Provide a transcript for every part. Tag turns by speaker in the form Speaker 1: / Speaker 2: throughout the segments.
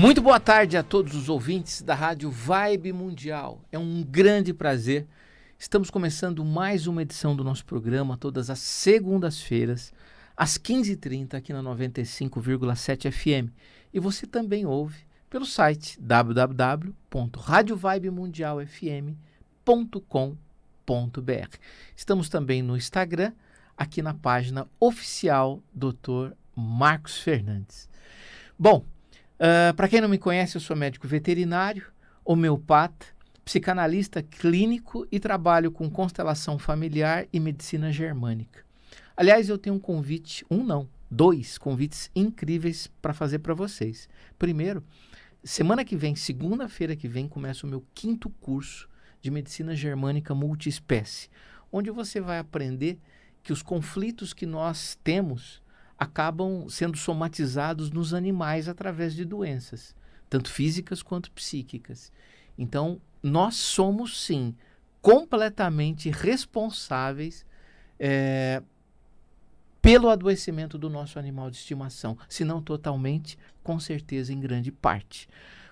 Speaker 1: Muito boa tarde a todos os ouvintes da Rádio Vibe Mundial. É um grande prazer. Estamos começando mais uma edição do nosso programa, todas as segundas-feiras, às 15h30, aqui na 95,7 FM. E você também ouve pelo site www.radiovibemundialfm.com.br. Estamos também no Instagram, aqui na página oficial Dr. Marcos Fernandes. Bom, para quem não me conhece, eu sou médico veterinário, homeopata, psicanalista clínico e trabalho com constelação familiar e medicina germânica. Aliás, eu tenho um convite, dois convites incríveis para fazer para vocês. Primeiro, semana que vem, segunda-feira que vem, começa o meu 5º curso de medicina germânica multiespécie, onde você vai aprender que os conflitos que nós temos acabam sendo somatizados nos animais através de doenças, tanto físicas quanto psíquicas. Então, nós somos, sim, completamente responsáveis pelo adoecimento do nosso animal de estimação, se não totalmente, com certeza em grande parte.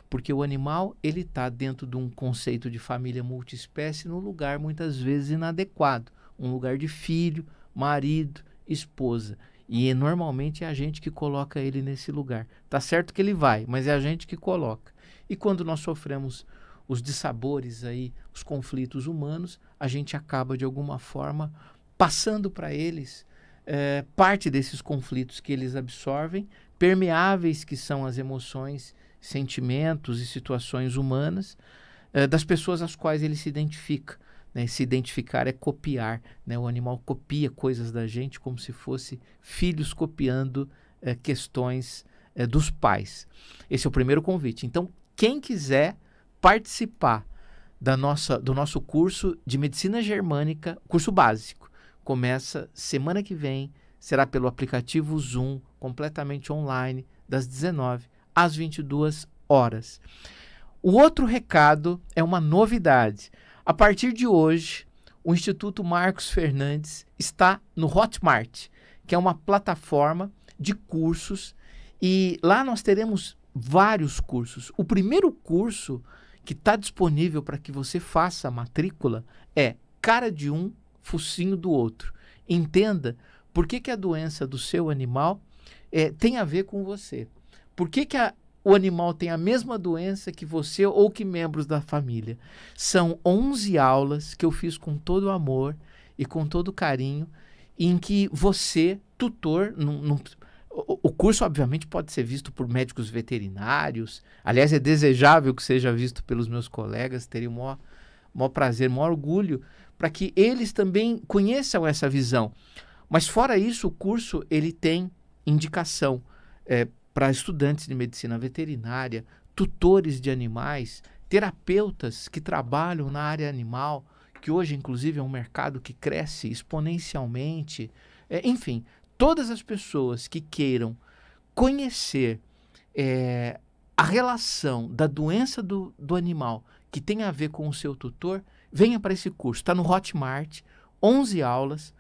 Speaker 1: Porque o animal ele está dentro de um conceito de família multiespécie num lugar muitas vezes inadequado, um lugar de filho, marido, esposa. E normalmente é a gente que coloca ele nesse lugar. Tá certo que ele vai, mas é a gente que coloca. E quando nós sofremos os dissabores aí, os conflitos humanos, a gente acaba de alguma forma passando para eles parte desses conflitos que eles absorvem, permeáveis que são as emoções, sentimentos e situações humanas das pessoas às quais ele se identifica. Se identificar é copiar, o animal copia coisas da gente como se fosse filhos copiando questões dos pais. Esse é o primeiro convite. Então, quem quiser participar do nosso curso de medicina germânica, curso básico, começa semana que vem, será pelo aplicativo Zoom, completamente online, das 19 às 22 horas. O outro recado é uma novidade. A partir de hoje, o Instituto Marcos Fernandes está no Hotmart, que é uma plataforma de cursos, e lá nós teremos vários cursos. O primeiro curso que está disponível para que você faça a matrícula é Cara de um, Focinho do outro. Entenda por que a doença do seu animal tem a ver com você. Por que o animal tem a mesma doença que você ou que membros da família. São 11 aulas que eu fiz com todo amor e com todo carinho, em que você, tutor, o curso obviamente pode ser visto por médicos veterinários, aliás é desejável que seja visto pelos meus colegas, teria o maior prazer, o maior orgulho, para que eles também conheçam essa visão. Mas fora isso, o curso ele tem indicação para estudantes de medicina veterinária, tutores de animais, terapeutas que trabalham na área animal, que hoje, inclusive, é um mercado que cresce exponencialmente. Enfim, todas as pessoas que queiram conhecer a relação da doença do animal que tem a ver com o seu tutor, venha para esse curso. Está no Hotmart, 11 aulas.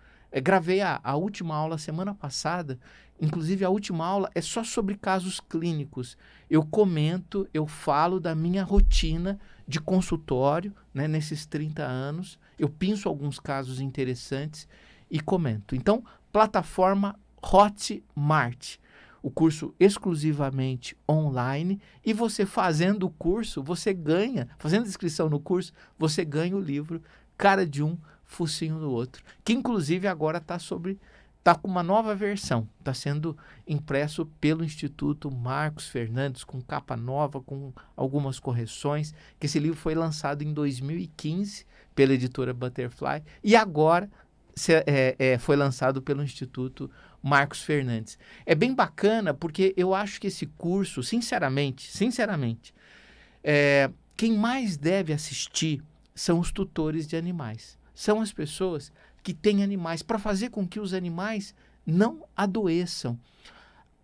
Speaker 1: Gravei a última aula semana passada. Inclusive, a última aula é só sobre casos clínicos. Eu comento, eu falo da minha rotina de consultório, nesses 30 anos. Eu pinço alguns casos interessantes e comento. Então, plataforma Hotmart. O curso exclusivamente online. E você fazendo o curso, você ganha, fazendo inscrição no curso, você ganha o livro Cara de um, Focinho do outro. Que, inclusive, agora está com uma nova versão, está sendo impresso pelo Instituto Marcos Fernandes, com capa nova, com algumas correções, que esse livro foi lançado em 2015 pela editora Butterfly e agora foi lançado pelo Instituto Marcos Fernandes. É bem bacana porque eu acho que esse curso, sinceramente, quem mais deve assistir são os tutores de animais. São as pessoas que têm animais, para fazer com que os animais não adoeçam.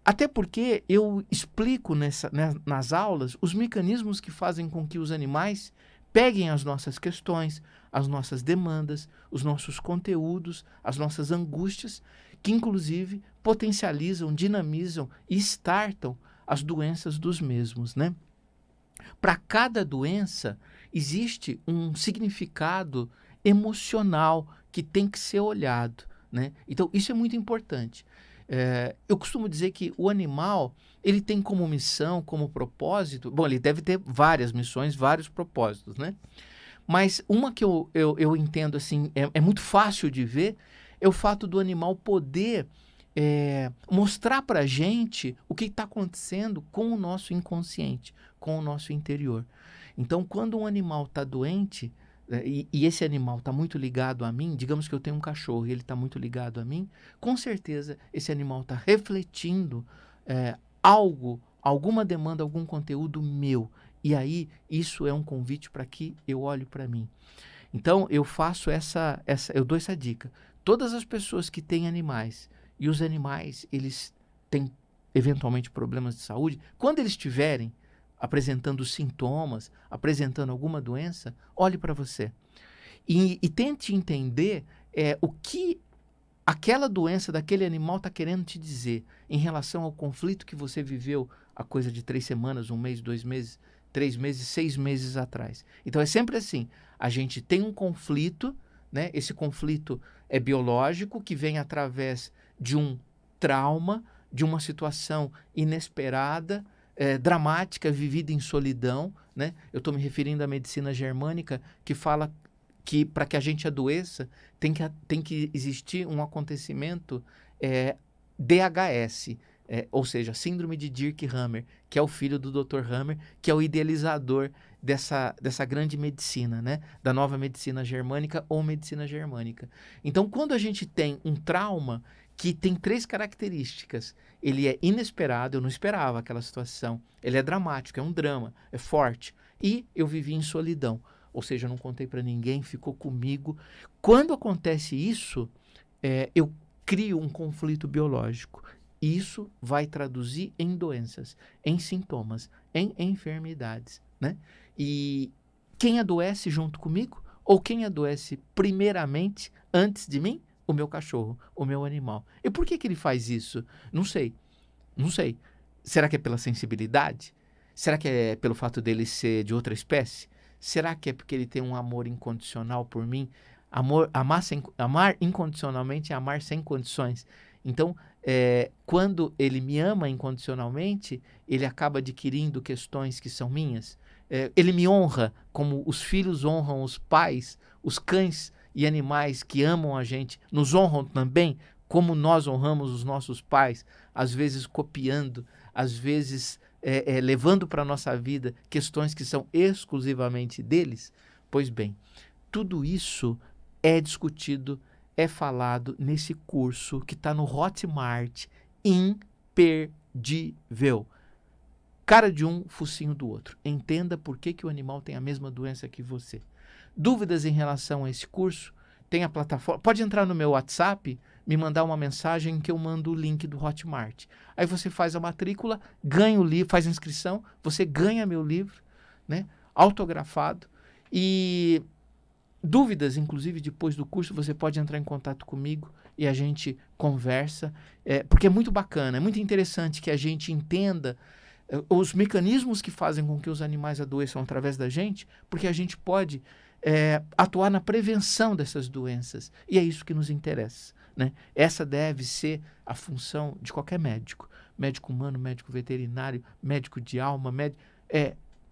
Speaker 1: Até porque eu explico nas aulas os mecanismos que fazem com que os animais peguem as nossas questões, as nossas demandas, os nossos conteúdos, as nossas angústias, que inclusive potencializam, dinamizam e startam as doenças dos mesmos, né? Para cada doença, existe um significado emocional que tem que ser olhado, né? Então, isso é muito importante. Eu costumo dizer que o animal, ele tem como missão, como propósito, bom, ele deve ter várias missões, vários propósitos, né? Mas uma que eu entendo assim, é muito fácil de ver, é o fato do animal poder mostrar para a gente o que está acontecendo com o nosso inconsciente, com o nosso interior. Então, quando um animal está doente, e esse animal está muito ligado a mim, digamos que eu tenho um cachorro e ele está muito ligado a mim, com certeza esse animal está refletindo alguma demanda, algum conteúdo meu. E aí, isso é um convite para que eu olhe para mim. Então, eu faço eu dou essa dica. Todas as pessoas que têm animais, e os animais, eles têm eventualmente problemas de saúde, quando eles estiverem apresentando sintomas, apresentando alguma doença, olhe para você. E tente entender o que aquela doença daquele animal está querendo te dizer em relação ao conflito que você viveu há coisa de 3 semanas, 1 mês, 2 meses, 3 meses, 6 meses atrás. Então é sempre assim, a gente tem um conflito, né? Esse conflito é biológico, que vem através de um trauma, de uma situação inesperada, dramática, vivida em solidão, né? Eu estou me referindo à medicina germânica, que fala que para que a gente adoeça, tem que existir um acontecimento DHS, ou seja, síndrome de Dirk-Hammer, que é o filho do Dr. Hammer, que é o idealizador dessa grande medicina, né? Da nova medicina germânica ou medicina germânica. Então, quando a gente tem um trauma que tem 3 características, ele é inesperado, eu não esperava aquela situação, ele é dramático, é um drama, é forte, e eu vivi em solidão. Ou seja, eu não contei para ninguém, ficou comigo. Quando acontece isso, eu crio um conflito biológico. Isso vai traduzir em doenças, em sintomas, em enfermidades, né? E quem adoece junto comigo? Ou quem adoece primeiramente, antes de mim? O meu cachorro, o meu animal. E por que ele faz isso? Não sei. Não sei. Será que é pela sensibilidade? Será que é pelo fato dele ser de outra espécie? Será que é porque ele tem um amor incondicional por mim? Amar incondicionalmente é amar sem condições. Então, quando ele me ama incondicionalmente, ele acaba adquirindo questões que são minhas. Ele me honra como os filhos honram os pais, os cães e animais que amam a gente nos honram também, como nós honramos os nossos pais, às vezes copiando, às vezes levando para a nossa vida questões que são exclusivamente deles. Pois bem, tudo isso é discutido, é falado nesse curso que está no Hotmart, imperdível. Cara de um, focinho do outro. Entenda por que o animal tem a mesma doença que você. Dúvidas em relação a esse curso? Tem a plataforma. Pode entrar no meu WhatsApp, me mandar uma mensagem que eu mando o link do Hotmart. Aí você faz a matrícula, ganha o livro, faz a inscrição, você ganha meu livro, né, autografado. E dúvidas, inclusive depois do curso, você pode entrar em contato comigo e a gente conversa, porque é muito bacana, é muito interessante que a gente entenda os mecanismos que fazem com que os animais adoeçam através da gente, porque a gente pode atuar na prevenção dessas doenças. E é isso que nos interessa, né? Essa deve ser a função de qualquer médico. Médico humano, médico veterinário, médico de alma,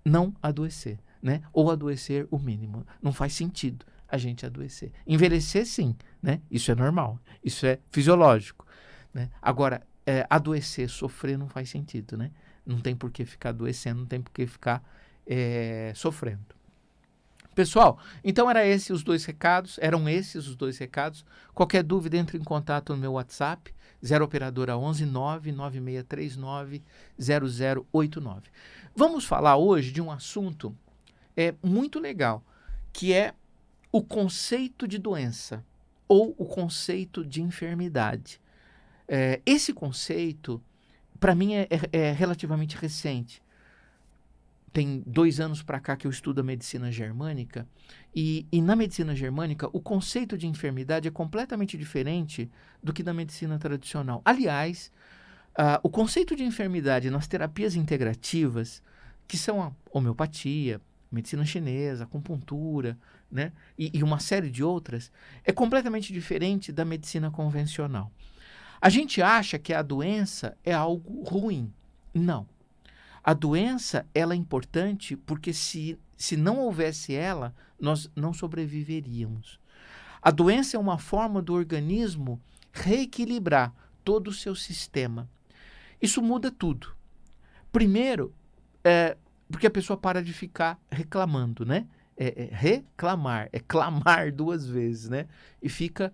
Speaker 1: não adoecer, né? Ou adoecer o mínimo. Não faz sentido a gente adoecer. Envelhecer, sim, né? Isso é normal, isso é fisiológico, né? Agora, adoecer, sofrer não faz sentido, né? Não tem por que ficar adoecendo, não tem por que ficar sofrendo. Pessoal, então eram esses os dois recados. Qualquer dúvida, entre em contato no meu WhatsApp, 0 operadora 11 99639 0089. Vamos falar hoje de um assunto muito legal, que é o conceito de doença ou o conceito de enfermidade. Esse conceito, para mim, é relativamente recente. Tem 2 anos para cá que eu estudo a medicina germânica, e na medicina germânica o conceito de enfermidade é completamente diferente do que na medicina tradicional. Aliás, O conceito de enfermidade nas terapias integrativas, que são a homeopatia, medicina chinesa, acupuntura, né, e uma série de outras, é completamente diferente da medicina convencional. A gente acha que a doença é algo ruim. Não. A doença, ela é importante porque se não houvesse ela, nós não sobreviveríamos. A doença é uma forma do organismo reequilibrar todo o seu sistema. Isso muda tudo. Primeiro, porque a pessoa para de ficar reclamando, né? Reclamar, é clamar duas vezes, né? E fica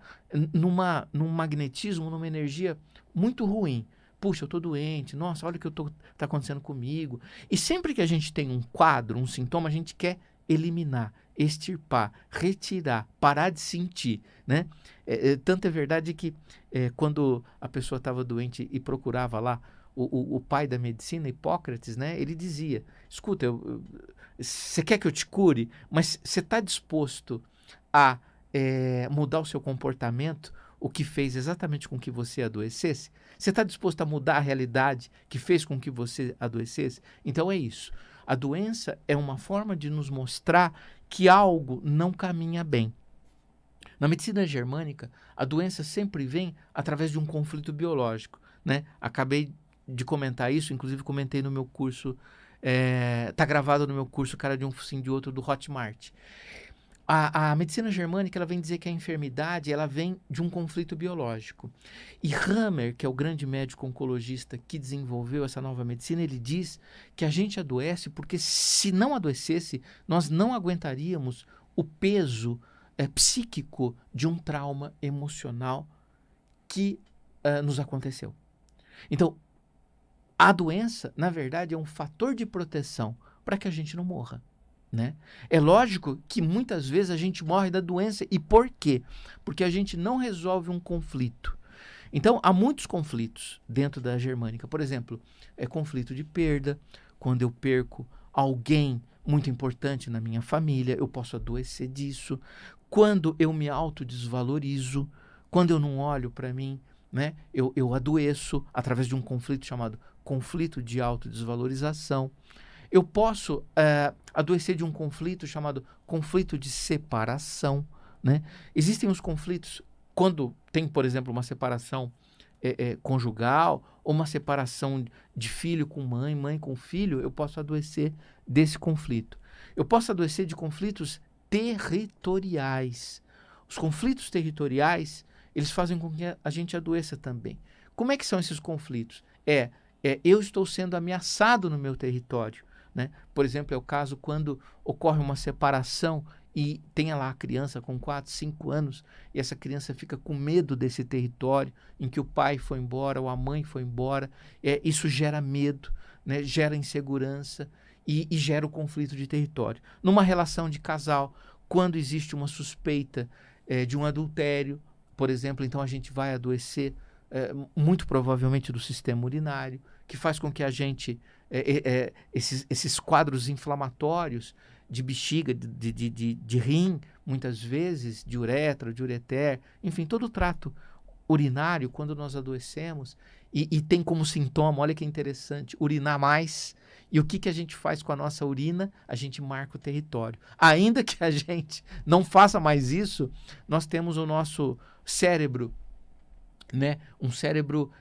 Speaker 1: num magnetismo, numa energia muito ruim. Puxa, eu tô doente, nossa, olha o que tá acontecendo comigo. E sempre que a gente tem um quadro, um sintoma, a gente quer eliminar, extirpar, retirar, parar de sentir, né? Tanto é verdade que quando a pessoa estava doente e procurava lá o pai da medicina, Hipócrates, né? Ele dizia, escuta, você quer que eu te cure, mas você está disposto a mudar o seu comportamento, o que fez exatamente com que você adoecesse? Você está disposto a mudar a realidade que fez com que você adoecesse? Então é isso. A doença é uma forma de nos mostrar que algo não caminha bem. Na medicina germânica, a doença sempre vem através de um conflito biológico, né? Acabei de comentar isso, inclusive comentei no meu curso, tá gravado no meu curso Cara de um Focinho de Outro, do Hotmart. A medicina germânica, ela vem dizer que a enfermidade, ela vem de um conflito biológico. E Hammer, que é o grande médico oncologista que desenvolveu essa nova medicina, ele diz que a gente adoece porque, se não adoecesse, nós não aguentaríamos o peso psíquico de um trauma emocional que nos aconteceu. Então, a doença, na verdade, é um fator de proteção para que a gente não morra, né? É lógico que muitas vezes a gente morre da doença. E por quê? Porque a gente não resolve um conflito. Então, há muitos conflitos dentro da germânica. Por exemplo, conflito de perda. Quando eu perco alguém muito importante na minha família, eu posso adoecer disso. Quando eu me autodesvalorizo, quando eu não olho para mim, né, eu adoeço através de um conflito chamado conflito de autodesvalorização. Eu posso adoecer de um conflito chamado conflito de separação, né? Existem os conflitos quando tem, por exemplo, uma separação conjugal ou uma separação de filho com mãe, mãe com filho, eu posso adoecer desse conflito. Eu posso adoecer de conflitos territoriais. Os conflitos territoriais, eles fazem com que a gente adoeça também. Como é que são esses conflitos? Eu estou sendo ameaçado no meu território, né? Por exemplo, é o caso quando ocorre uma separação e tem lá a criança com 4, 5 anos e essa criança fica com medo desse território em que o pai foi embora ou a mãe foi embora. Isso gera medo, né? Gera insegurança e gera o conflito de território. Numa relação de casal, quando existe uma suspeita de um adultério, por exemplo, então a gente vai adoecer muito provavelmente do sistema urinário, que faz com que a gente, esses quadros inflamatórios de bexiga, de rim, muitas vezes, de uretra, de ureter, enfim, todo o trato urinário, quando nós adoecemos, e tem como sintoma, olha que interessante, urinar mais. E o que a gente faz com a nossa urina? A gente marca o território. Ainda que a gente não faça mais isso, nós temos o nosso cérebro, né? Um cérebro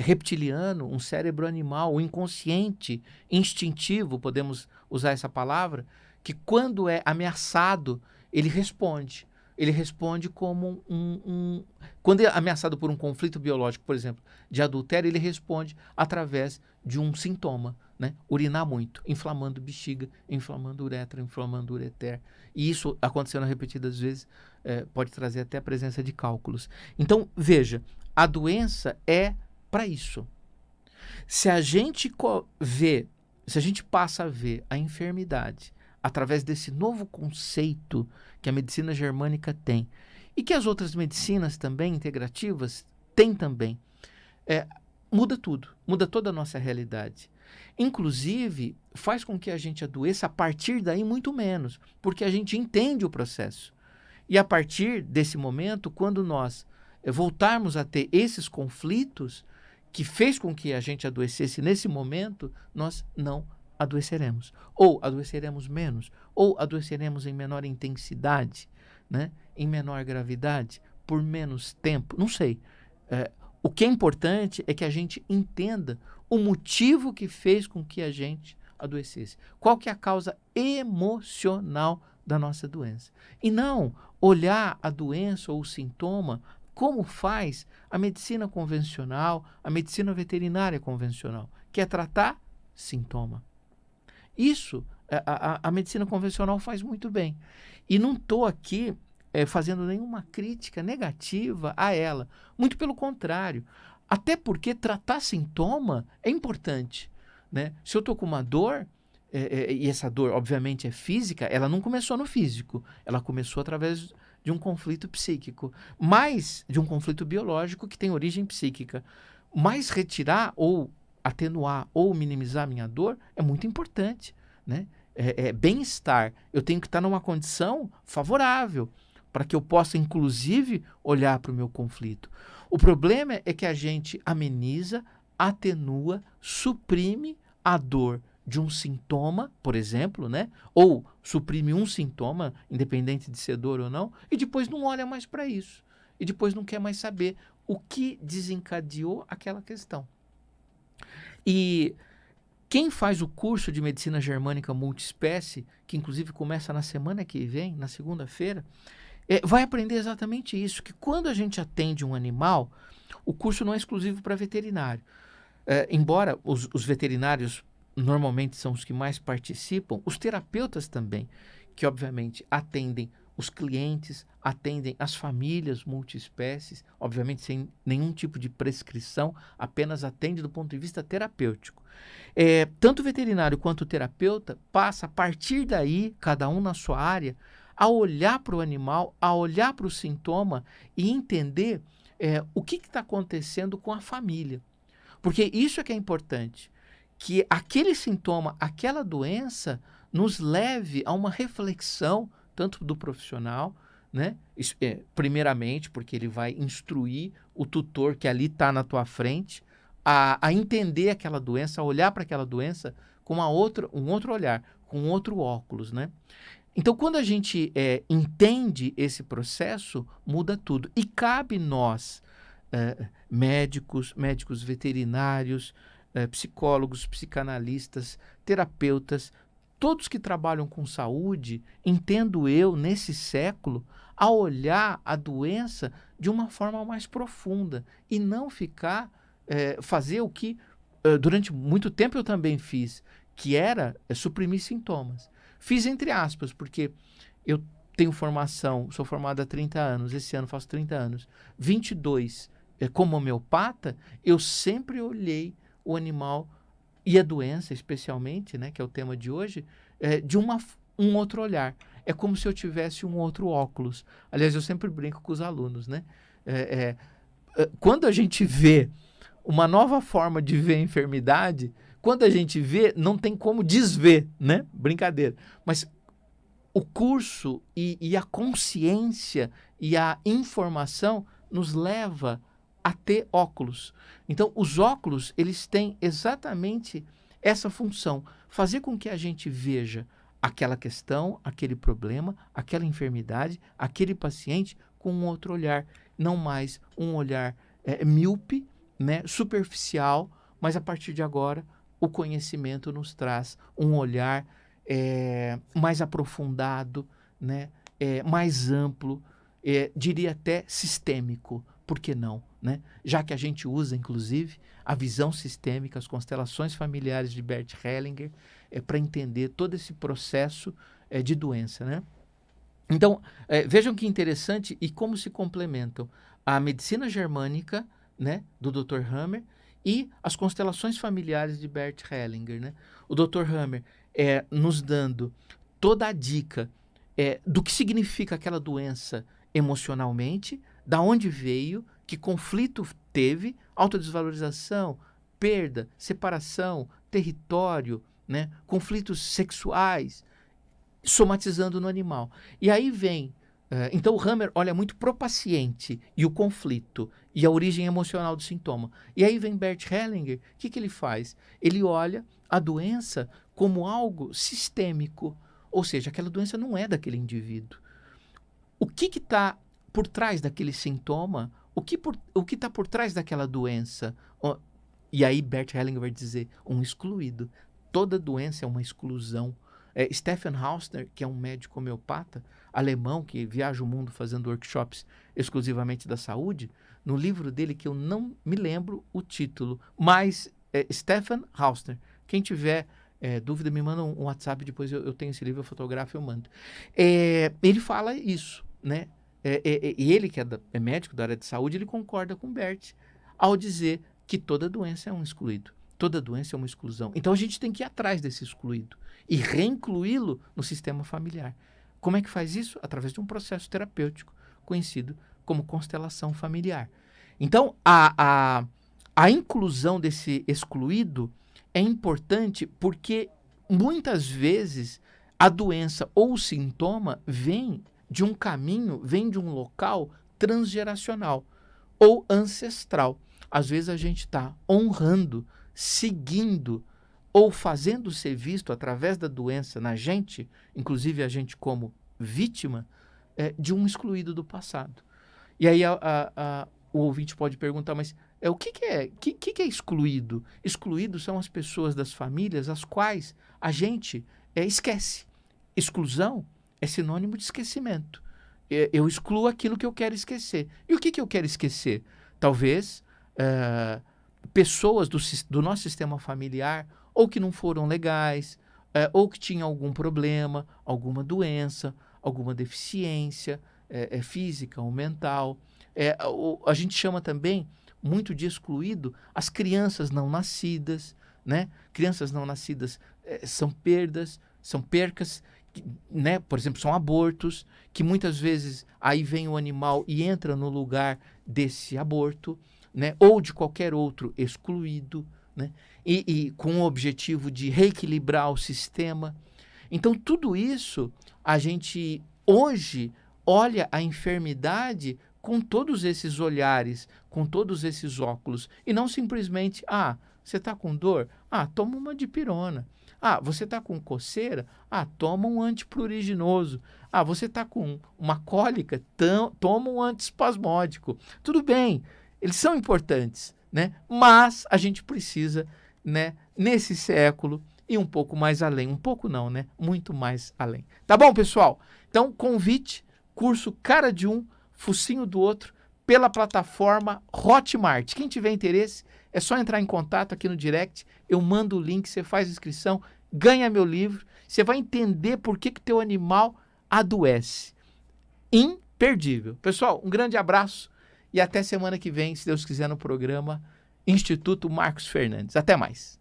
Speaker 1: reptiliano, um cérebro animal, um inconsciente, instintivo, podemos usar essa palavra, que quando é ameaçado, ele responde. Ele responde como quando é ameaçado por um conflito biológico, por exemplo, de adultério, ele responde através de um sintoma, né? Urinar muito, inflamando bexiga, inflamando uretra, inflamando ureter. E isso, acontecendo repetidas vezes, pode trazer até a presença de cálculos. Então, veja, a doença é para isso. Se a gente passa a ver a enfermidade através desse novo conceito que a medicina germânica tem, e que as outras medicinas também integrativas têm também, muda tudo, muda toda a nossa realidade. Inclusive, faz com que a gente adoeça a partir daí muito menos, porque a gente entende o processo. E a partir desse momento, quando nós voltarmos a ter esses conflitos, que fez com que a gente adoecesse nesse momento, nós não adoeceremos. Ou adoeceremos menos, ou adoeceremos em menor intensidade, né? Em menor gravidade, por menos tempo, não sei. O que é importante é que a gente entenda o motivo que fez com que a gente adoecesse. Qual que é a causa emocional da nossa doença. E não olhar a doença ou o sintoma como faz a medicina convencional, a medicina veterinária convencional, que é tratar sintoma. Isso a medicina convencional faz muito bem. E não estou aqui fazendo nenhuma crítica negativa a ela. Muito pelo contrário. Até porque tratar sintoma é importante, né? Se eu estou com uma dor, e essa dor, obviamente, é física, ela não começou no físico. Ela começou através de um conflito psíquico. Mas de um conflito biológico que tem origem psíquica. Mas retirar ou atenuar ou minimizar a minha dor é muito importante, né? Bem-estar. Eu tenho que estar numa condição favorável para que eu possa, inclusive, olhar para o meu conflito. O problema é que a gente ameniza, atenua, suprime a dor de um sintoma, por exemplo, né? Ou suprime um sintoma, independente de ser dor ou não, e depois não olha mais para isso. E depois não quer mais saber o que desencadeou aquela questão. E quem faz o curso de medicina germânica multiespécie, que inclusive começa na semana que vem, na segunda-feira, vai aprender exatamente isso, que quando a gente atende um animal, o curso não é exclusivo para veterinário. Embora os veterinários normalmente são os que mais participam, os terapeutas também, que obviamente atendem os clientes, atendem as famílias multiespécies, obviamente sem nenhum tipo de prescrição, apenas atende do ponto de vista terapêutico. Tanto o veterinário quanto o terapeuta passa a partir daí, cada um na sua área, a olhar para o animal, a olhar para o sintoma e entender o que está acontecendo com a família. Porque isso é que é importante, que aquele sintoma, aquela doença, nos leve a uma reflexão, tanto do profissional, né? Primeiramente, porque ele vai instruir o tutor que ali está na tua frente, a entender aquela doença, a olhar para aquela doença com um outro olhar, com outro óculos, né? Então, quando a gente entende esse processo, muda tudo. E cabe nós, médicos veterinários, psicólogos, psicanalistas, terapeutas, todos que trabalham com saúde, entendo eu, nesse século, a olhar a doença de uma forma mais profunda e não ficar, fazer o que durante muito tempo eu também fiz, que era suprimir sintomas. Fiz entre aspas, porque eu tenho formação, sou formado há 30 anos, esse ano faço 30 anos, 22 como homeopata, eu sempre olhei o animal e a doença, especialmente, né, que é o tema de hoje, de um outro olhar. É como se eu tivesse um outro óculos. Aliás, eu sempre brinco com os alunos, né? Quando a gente vê uma nova forma de ver a enfermidade, quando a gente vê, não tem como desver, né? Brincadeira. Mas o curso e a consciência e a informação nos leva a ter óculos. Então, os óculos, eles têm exatamente essa função, fazer com que a gente veja aquela questão, aquele problema, aquela enfermidade, aquele paciente com um outro olhar, não mais um olhar míope, né, superficial, mas a partir de agora o conhecimento nos traz um olhar mais aprofundado, né, mais amplo, diria até sistêmico. Por que não? Né? Já que a gente usa, inclusive, a visão sistêmica, as constelações familiares de Bert Hellinger, para entender todo esse processo de doença. Né? Então, vejam que interessante e como se complementam a medicina germânica, né, do Dr. Hammer, e as constelações familiares de Bert Hellinger. Né? O Dr. Hammer nos dando toda a dica do que significa aquela doença emocionalmente, da onde veio, que conflito teve, autodesvalorização, perda, separação, território, né? Conflitos sexuais, somatizando no animal. E aí vem Então o Hammer olha muito pro paciente e o conflito e a origem emocional do sintoma. E aí vem Bert Hellinger, o que ele faz? Ele olha a doença como algo sistêmico, ou seja, aquela doença não é daquele indivíduo. O que está por trás daquele sintoma? O que está por trás daquela doença? E aí Bert Hellinger vai dizer, um excluído. Toda doença é uma exclusão. Stephen Hausner, que é um médico homeopata alemão que viaja o mundo fazendo workshops exclusivamente da saúde, no livro dele, que eu não me lembro o título, mas Stephen Hausner, quem tiver dúvida, me manda um WhatsApp, depois eu tenho esse livro, eu fotografo e eu mando. Ele fala isso, né? E ele, que é médico da área de saúde, ele concorda com Bert ao dizer que toda doença é um excluído. Toda doença é uma exclusão. Então a gente tem que ir atrás desse excluído e reincluí-lo no sistema familiar. Como é que faz isso? Através de um processo terapêutico conhecido como constelação familiar. Então a inclusão desse excluído é importante porque muitas vezes a doença ou o sintoma vem de um caminho, vem de um local transgeracional ou ancestral. Às vezes a gente está honrando, seguindo ou fazendo ser visto através da doença na gente, inclusive a gente como vítima, de um excluído do passado. E aí o ouvinte pode perguntar, mas o que é excluído? Excluído são as pessoas das famílias as quais a gente esquece. Exclusão é sinônimo de esquecimento. Eu excluo aquilo que eu quero esquecer. E o que eu quero esquecer? Talvez pessoas do nosso sistema familiar, ou que não foram legais, ou que tinham algum problema, alguma doença, alguma deficiência física ou mental. A gente chama também muito de excluído as crianças não nascidas, né? Crianças não nascidas são perdas, são percas, né? Por exemplo, são abortos, que muitas vezes aí vem o animal e entra no lugar desse aborto, né? Ou de qualquer outro excluído, né? E com o objetivo de reequilibrar o sistema. Então, tudo isso, a gente hoje olha a enfermidade com todos esses olhares, com todos esses óculos, e não simplesmente, você está com dor? Toma uma dipirona. Você está com coceira? Toma um antipruriginoso. Você está com uma cólica? Toma um antiespasmódico. Tudo bem, eles são importantes, né? Mas a gente precisa, né, nesse século, ir um pouco mais além. Um pouco não, né? Muito mais além. Tá bom, pessoal? Então, convite, curso Cara de Um, Focinho do Outro, pela plataforma Hotmart. Quem tiver interesse, é só entrar em contato aqui no direct, eu mando o link, você faz inscrição, ganha meu livro, você vai entender por que o teu animal adoece. Imperdível. Pessoal, um grande abraço e até semana que vem, se Deus quiser, no programa Instituto Marcos Fernandes. Até mais.